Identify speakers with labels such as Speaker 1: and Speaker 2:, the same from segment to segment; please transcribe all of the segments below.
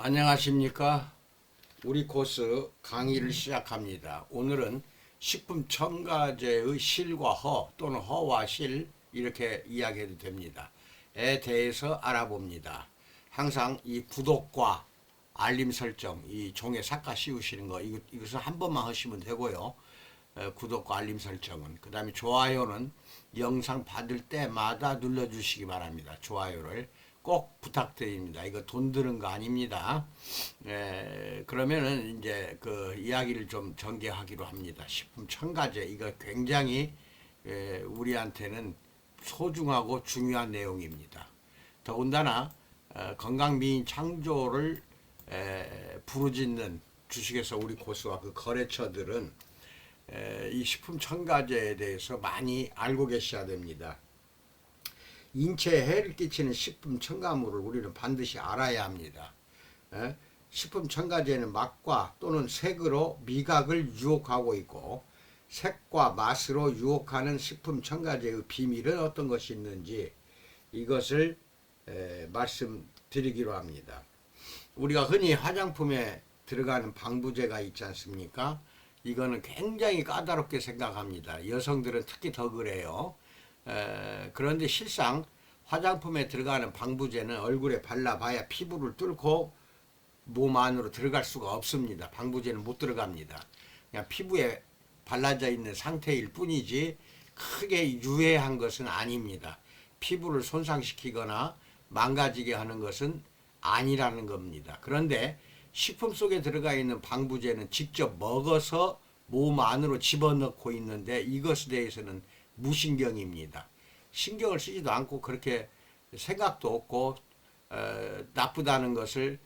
Speaker 1: 안녕하십니까. 우리 코스 강의를 시작합니다. 오늘은 식품 첨가제의 실과 허 또는 허와 실 이렇게 이야기해도 됩니다. 에 대해서 알아봅니다. 항상 이 구독과 알림 설정, 이 종에 삭가 씌우시는 거 이것은 한 번만 하시면 되고요. 구독과 알림 설정은, 그 다음에 좋아요는 영상 받을 때마다 눌러주시기 바랍니다. 좋아요를 꼭 부탁드립니다. 이거 돈 드는 거 아닙니다. 그러면은 이제 그 이야기를 좀 전개하기로 합니다. 식품 첨가제, 이거 굉장히 우리한테는 소중하고 중요한 내용입니다. 더군다나 건강미인 창조를 부르짖는 주식회사 우리 고수와 그 거래처들은 이 식품 첨가제에 대해서 많이 알고 계셔야 됩니다. 인체에 해를 끼치는 식품 첨가물을 우리는 반드시 알아야 합니다. 식품 첨가제는 맛과 또는 색으로 미각을 유혹하고 있고, 색과 맛으로 유혹하는 식품 첨가제의 비밀은 어떤 것이 있는지 이것을 말씀드리기로 합니다. 우리가 흔히 화장품에 들어가는 방부제가 있지 않습니까? 이거는 굉장히 까다롭게 생각합니다. 여성들은 특히 더 그래요. 그런데 실상 화장품에 들어가는 방부제는 얼굴에 발라봐야 피부를 뚫고 몸 안으로 들어갈 수가 없습니다. 방부제는 못 들어갑니다. 그냥 피부에 발라져 있는 상태일 뿐이지 크게 유해한 것은 아닙니다. 피부를 손상시키거나 망가지게 하는 것은 아니라는 겁니다. 그런데 식품 속에 들어가 있는 방부제는 직접 먹어서 몸 안으로 집어넣고 있는데 이것에 대해서는 무신경입니다. 신경을 쓰지도 않고 그렇게 생각도 없고 나쁘다는 것을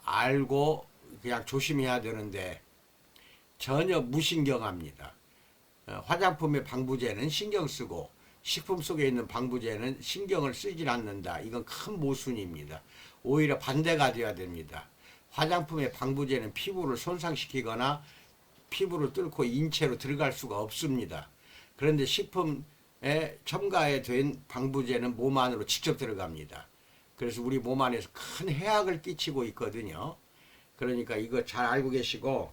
Speaker 1: 알고 그냥 조심해야 되는데 전혀 무신경합니다. 화장품의 방부제는 신경 쓰고 식품 속에 있는 방부제는 신경을 쓰질 않는다. 이건 큰 모순입니다. 오히려 반대가 되어야 됩니다. 화장품의 방부제는 피부를 손상시키거나 피부를 뚫고 인체로 들어갈 수가 없습니다. 그런데 식품에 첨가에 된 방부제는 몸 안으로 직접 들어갑니다. 그래서 우리 몸 안에서 큰 해악을 끼치고 있거든요. 그러니까 이거 잘 알고 계시고,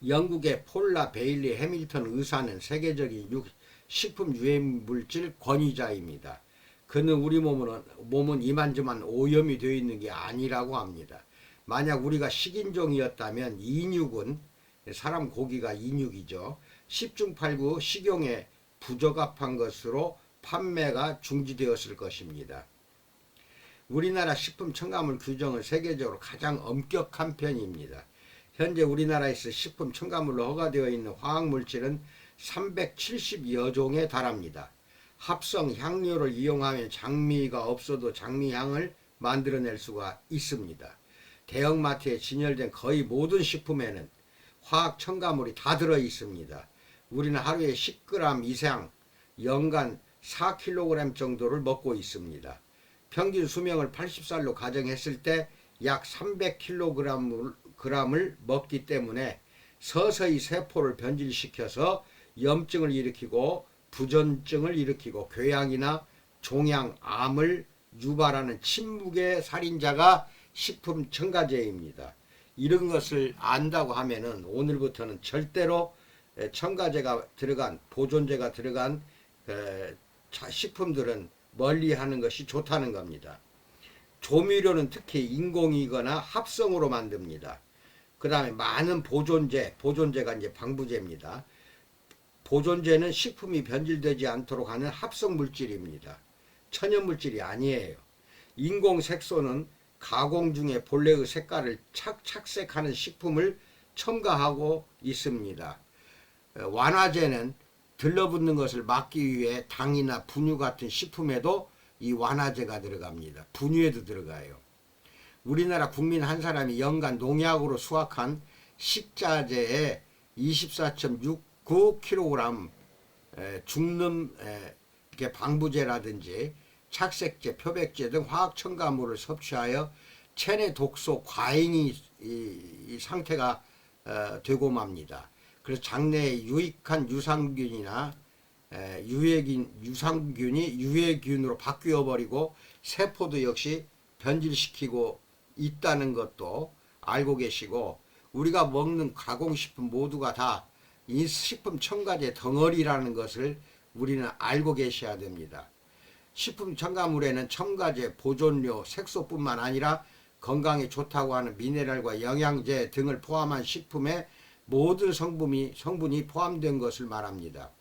Speaker 1: 영국의 폴라 베일리 해밀턴 의사는 세계적인 식품 유해 물질 권위자입니다. 그는 우리 몸은 이만저만 오염이 되어 있는 게 아니라고 합니다. 만약 우리가 식인종이었다면 인육은, 사람 고기가 인육이죠, 10중 8구 식용에 부적합한 것으로 판매가 중지되었을 것입니다. 우리나라 식품 첨가물 규정은 세계적으로 가장 엄격한 편입니다. 현재 우리나라에서 식품 첨가물로 허가되어 있는 화학물질은 370여 종에 달합니다. 합성 향료를 이용하면 장미가 없어도 장미향을 만들어낼 수가 있습니다. 대형마트에 진열된 거의 모든 식품에는 화학 첨가물이 다 들어 있습니다. 우리는 하루에 10g 이상 연간 4kg 정도를 먹고 있습니다. 평균 수명을 80살로 가정했을 때 약 300kg을 먹기 때문에 서서히 세포를 변질시켜서 염증을 일으키고 부전증을 일으키고 궤양이나 종양, 암을 유발하는 침묵의 살인자가 식품 첨가제입니다. 이런 것을 안다고 하면은 오늘부터는 절대로 첨가제가 들어간, 보존제가 들어간 식품들은 멀리하는 것이 좋다는 겁니다. 조미료는 특히 인공이거나 합성으로 만듭니다. 그 다음에 많은 보존제가 이제 방부제입니다. 보존제는 식품이 변질되지 않도록 하는 합성 물질입니다. 천연 물질이 아니에요. 인공 색소는 가공 중에 본래의 색깔을 착색하는 식품을 첨가하고 있습니다. 완화제는 들러붙는 것을 막기 위해 당이나 분유 같은 식품에도 이 완화제가 들어갑니다. 분유에도 들어가요. 우리나라 국민 한 사람이 연간 농약으로 수확한 식자재의 24.69kg 죽는 방부제라든지 착색제, 표백제 등 화학 첨가물을 섭취하여 체내 독소 과잉이 이 상태가 되고 맙니다. 그래서 장내에 유익한 유산균이나 유해균이 유해균으로 바뀌어 버리고 세포도 역시 변질시키고 있다는 것도 알고 계시고, 우리가 먹는 가공식품 모두가 다 이 식품 첨가제 덩어리라는 것을 우리는 알고 계셔야 됩니다. 식품 첨가물에는 첨가제, 보존료, 색소뿐만 아니라 건강에 좋다고 하는 미네랄과 영양제 등을 포함한 식품의 모든 성분이 포함된 것을 말합니다.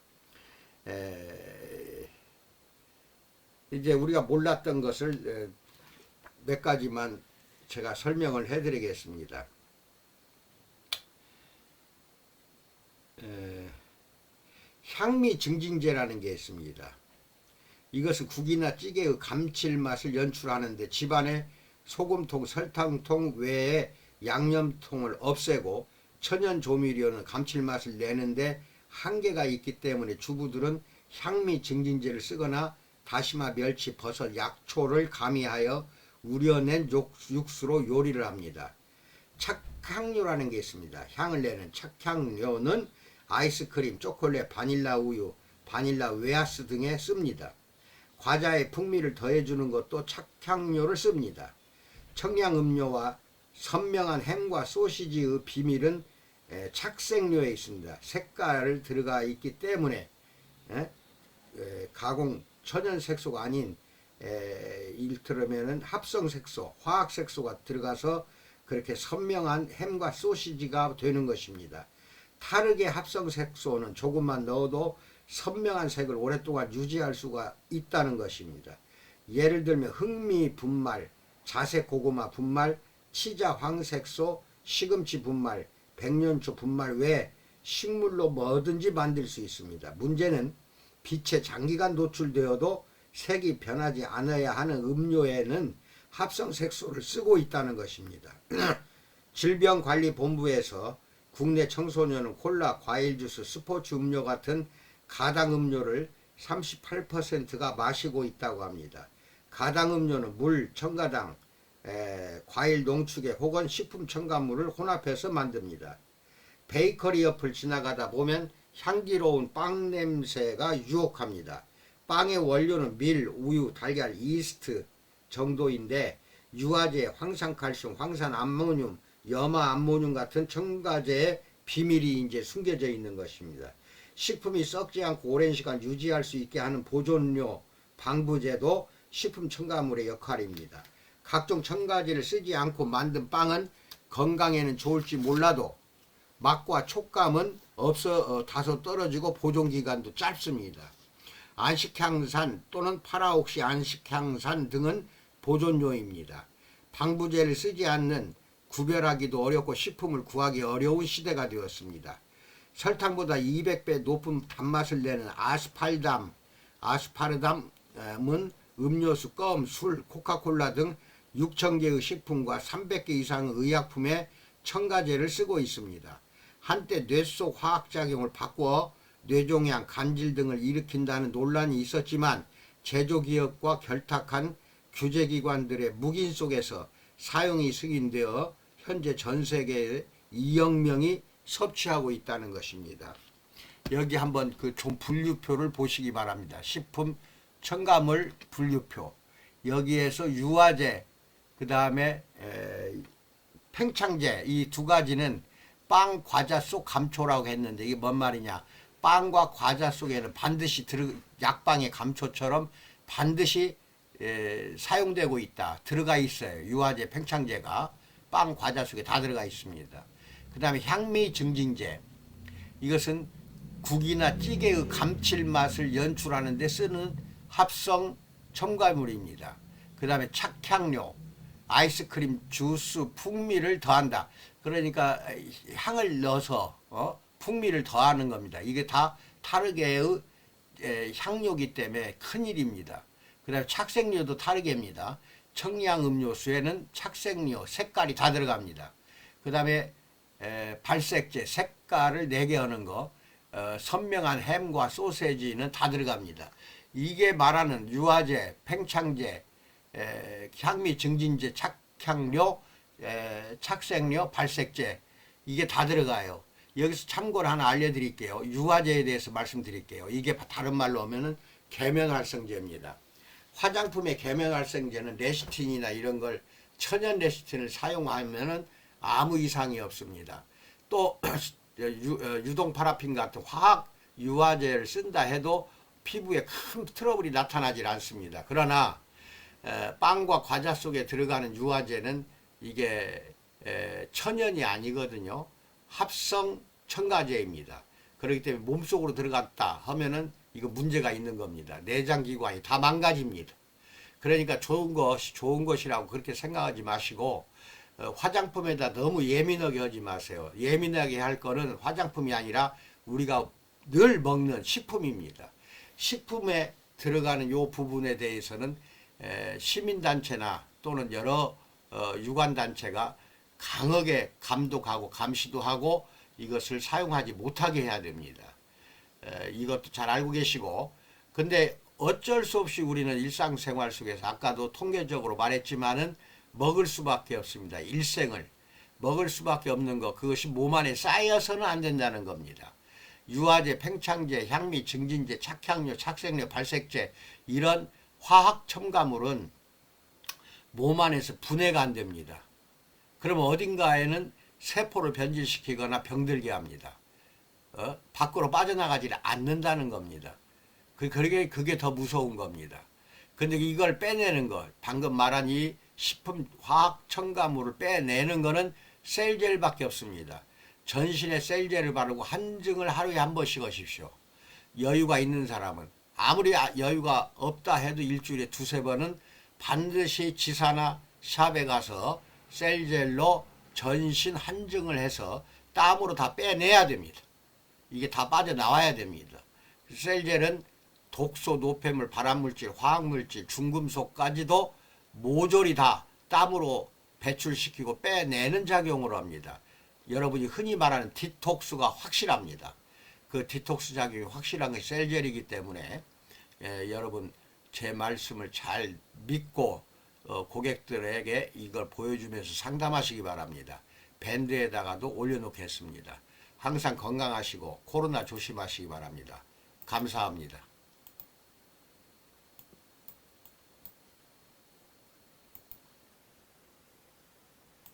Speaker 1: 이제 우리가 몰랐던 것을 몇 가지만 제가 설명을 해드리겠습니다. 향미 증진제라는 게 있습니다. 이것은 국이나 찌개의 감칠맛을 연출하는데 집안에 소금통, 설탕통 외에 양념통을 없애고 천연 조미료는 감칠맛을 내는데 한계가 있기 때문에 주부들은 향미 증진제를 쓰거나 다시마, 멸치, 버섯, 약초를 가미하여 우려낸 육수로 요리를 합니다. 착향료라는 게 있습니다. 향을 내는 착향료는 아이스크림, 초콜릿, 바닐라 우유, 바닐라 웨하스 등에 씁니다. 과자에 풍미를 더해주는 것도 착향료를 씁니다. 청량음료와 선명한 햄과 소시지의 비밀은 착색료에 있습니다. 색깔을 들어가 있기 때문에 가공 천연색소가 아닌 일테면은 합성색소, 화학색소가 들어가서 그렇게 선명한 햄과 소시지가 되는 것입니다. 타르게 합성색소는 조금만 넣어도 선명한 색을 오랫동안 유지할 수가 있다는 것입니다. 예를 들면 흑미 분말, 자색 고구마 분말, 치자 황색소, 시금치 분말, 백년초 분말 외에 식물로 뭐든지 만들 수 있습니다. 문제는 빛에 장기간 노출되어도 색이 변하지 않아야 하는 음료에는 합성색소를 쓰고 있다는 것입니다. 질병관리본부에서 국내 청소년은 콜라, 과일주스, 스포츠 음료 같은 가당 음료를 38%가 마시고 있다고 합니다. 가당 음료는 물, 첨가당, 과일 농축액 혹은 식품 첨가물을 혼합해서 만듭니다. 베이커리 옆을 지나가다 보면 향기로운 빵 냄새가 유혹합니다. 빵의 원료는 밀, 우유, 달걀, 이스트 정도인데 유화제, 황산칼슘, 황산암모늄, 염화암모늄 같은 첨가제의 비밀이 이제 숨겨져 있는 것입니다. 식품이 썩지 않고 오랜 시간 유지할 수 있게 하는 보존료, 방부제도 식품 첨가물의 역할입니다. 각종 첨가제를 쓰지 않고 만든 빵은 건강에는 좋을지 몰라도 맛과 촉감은 다소 떨어지고 보존기간도 짧습니다. 안식향산 또는 파라옥시 안식향산 등은 보존료입니다. 방부제를 쓰지 않는 구별하기도 어렵고 식품을 구하기 어려운 시대가 되었습니다. 설탕보다 200배 높은 단맛을 내는 아스파르담은 음료수, 껌, 술, 코카콜라 등 6,000개의 식품과 300개 이상의 의약품에 첨가제를 쓰고 있습니다. 한때 뇌 속 화학작용을 바꾸어 뇌종양, 간질 등을 일으킨다는 논란이 있었지만 제조기업과 결탁한 규제기관들의 묵인 속에서 사용이 승인되어 현재 전세계에 2억 명이 섭취하고 있다는 것입니다. 여기 한번 그 좀 분류표를 보시기 바랍니다. 식품 첨가물 분류표. 여기에서 유화제, 그 다음에 팽창제, 이 두 가지는 빵, 과자 속 감초라고 했는데 이게 뭔 말이냐. 빵과 과자 속에는 반드시 약방의 감초처럼 반드시 사용되고 있다. 들어가 있어요. 유화제, 팽창제가 빵, 과자 속에 다 들어가 있습니다. 그 다음에 향미 증진제. 이것은 국이나 찌개의 감칠맛을 연출하는 데 쓰는 합성 첨가물입니다. 그 다음에 착향료, 아이스크림, 주스, 풍미를 더한다. 그러니까 향을 넣어서 풍미를 더하는 겁니다. 이게 다 타르게의 향료이기 때문에 큰일입니다. 그 다음에 착색료도 타르게입니다. 청량음료수에는 착색료, 색깔이 다 들어갑니다. 그 다음에 발색제, 색깔을 내게 하는 거, 선명한 햄과 소세지는 다 들어갑니다. 이게 말하는 유화제, 팽창제, 향미 증진제, 착향료, 착색료, 발색제, 이게 다 들어가요. 여기서 참고로 하나 알려드릴게요. 유화제에 대해서 말씀드릴게요. 이게 다른 말로 하면은 계면활성제입니다. 화장품의 계면활성제는 레시틴이나 이런 걸 천연 레시틴을 사용하면은 아무 이상이 없습니다. 또 유동 파라핀 같은 화학 유화제를 쓴다 해도 피부에 큰 트러블이 나타나질 않습니다. 그러나 빵과 과자 속에 들어가는 유화제는 이게 천연이 아니거든요. 합성 첨가제입니다. 그렇기 때문에 몸속으로 들어갔다 하면은 이거 문제가 있는 겁니다. 내장기관이 다 망가집니다. 그러니까 좋은 것이 좋은 것이라고 그렇게 생각하지 마시고 화장품에다 너무 예민하게 하지 마세요. 예민하게 할 거는 화장품이 아니라 우리가 늘 먹는 식품입니다. 식품에 들어가는 요 부분에 대해서는 시민단체나 또는 여러 유관단체가 강하게 감독하고 감시도 하고 이것을 사용하지 못하게 해야 됩니다. 이것도 잘 알고 계시고, 근데 어쩔 수 없이 우리는 일상생활 속에서 아까도 통계적으로 말했지만은 먹을 수밖에 없습니다. 일생을 먹을 수밖에 없는 것, 그것이 몸 안에 쌓여서는 안 된다는 겁니다. 유화제, 팽창제, 향미, 증진제, 착향료, 착색료, 발색제 이런 화학 첨가물은 몸 안에서 분해가 안 됩니다. 그러면 어딘가에는 세포를 변질시키거나 병들게 합니다. 밖으로 빠져나가지 않는다는 겁니다. 그게 더 무서운 겁니다. 근데 이걸 빼내는 거, 방금 말한 이 식품 화학 첨가물을 빼내는 거는 셀젤밖에 없습니다. 전신에 셀젤을 바르고 한증을 하루에 한 번씩 하십시오. 여유가 있는 사람은, 아무리 여유가 없다 해도 일주일에 두세 번은 반드시 지사나 샵에 가서 셀젤로 전신 한증을 해서 땀으로 다 빼내야 됩니다. 이게 다 빠져나와야 됩니다. 셀젤은 독소, 노폐물, 발암물질, 화학물질, 중금속까지도 모조리 다 땀으로 배출시키고 빼내는 작용을 합니다. 여러분이 흔히 말하는 디톡스가 확실합니다. 그 디톡스 작용이 확실한 것이 셀젤이기 때문에 여러분 제 말씀을 잘 믿고 고객들에게 이걸 보여주면서 상담하시기 바랍니다. 밴드에다가도 올려놓겠습니다. 항상 건강하시고 코로나 조심하시기 바랍니다. 감사합니다.